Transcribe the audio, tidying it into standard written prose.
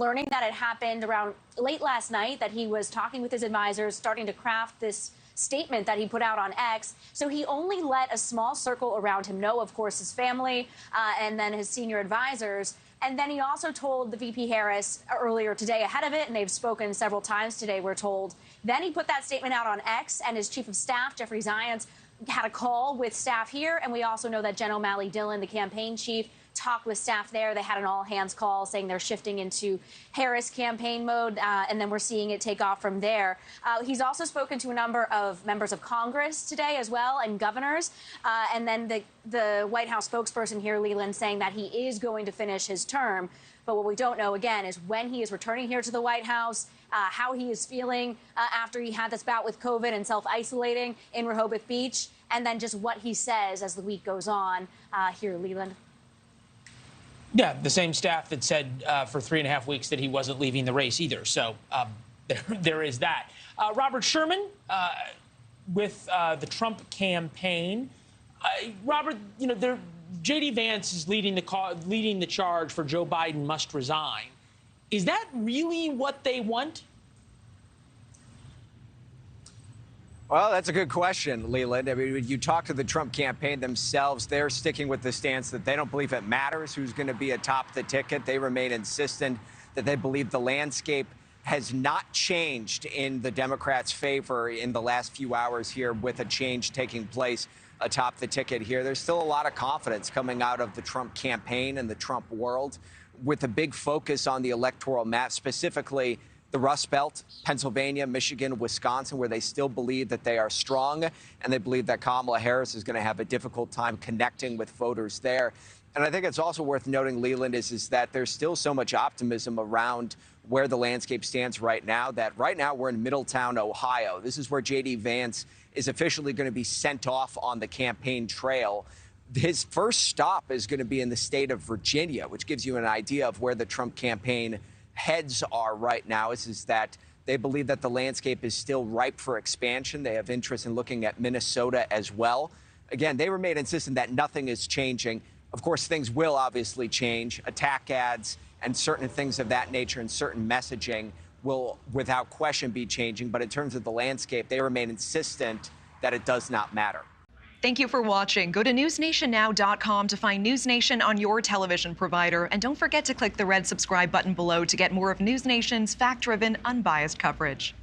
learning that it happened around late last night, that he was talking with his advisors, starting to craft this statement that he put out on X. So he only let a small circle around him know, of course, his family and then his senior advisors. And then he also told the VP Harris earlier today ahead of it, and they've spoken several times today, we're told. Then he put that statement out on X, and his chief of staff, Jeffrey Zients, had a call with staff here. And we also know that Jen O'Malley Dillon, the campaign chief, talked with staff there. They had an all-hands call saying they're shifting into Harris campaign mode, and then we're seeing it take off from there. He's also spoken to a number of members of Congress today as well, and governors. And then the White House spokesperson here, Leland, saying that he is going to finish his term. But what we don't know, again, is when he is returning here to the White House, how he is feeling after he had this bout with COVID and self-isolating in Rehoboth Beach, and then just what he says as the week goes on. Here, Leland. Yeah, the same staff that said for 3.5 weeks that he wasn't leaving the race either. So there is that. Robert Sherman with the Trump campaign. Robert, you know, J.D. Vance is leading the charge for Joe Biden must resign. Is that really what they want? Well, that's a good question, Leland. I mean, when you talk to the Trump campaign themselves, they're sticking with the stance that they don't believe it matters who's going to be atop the ticket. They remain insistent that they believe the landscape has not changed in the Democrats' favor in the last few hours here, with a change taking place atop the ticket here. There's still a lot of confidence coming out of the Trump campaign and the Trump world, with a big focus on the electoral map, specifically the Rust Belt, Pennsylvania, Michigan, Wisconsin, where they still believe that they are strong, and they believe that Kamala Harris is going to have a difficult time connecting with voters there. And I think it's also worth noting, Leland, is that there's still so much optimism around where the landscape stands right now, that right now we're in Middletown, Ohio. This is where J.D. Vance is officially going to be sent off on the campaign trail. His first stop is going to be in the state of Virginia, which gives you an idea of where the Trump campaign heads are right now. Is that they believe that the landscape is still ripe for expansion. They have interest in looking at Minnesota as well. Again, they remain insistent that nothing is changing. Of course, things will obviously change. Attack ads and certain things of that nature and certain messaging will, without question, be changing. But in terms of the landscape, they remain insistent that it does not matter. Thank you for watching. Go to newsnationnow.com to find News Nation on your television provider. And don't forget to click the red subscribe button below to get more of News Nation's fact-driven, unbiased coverage.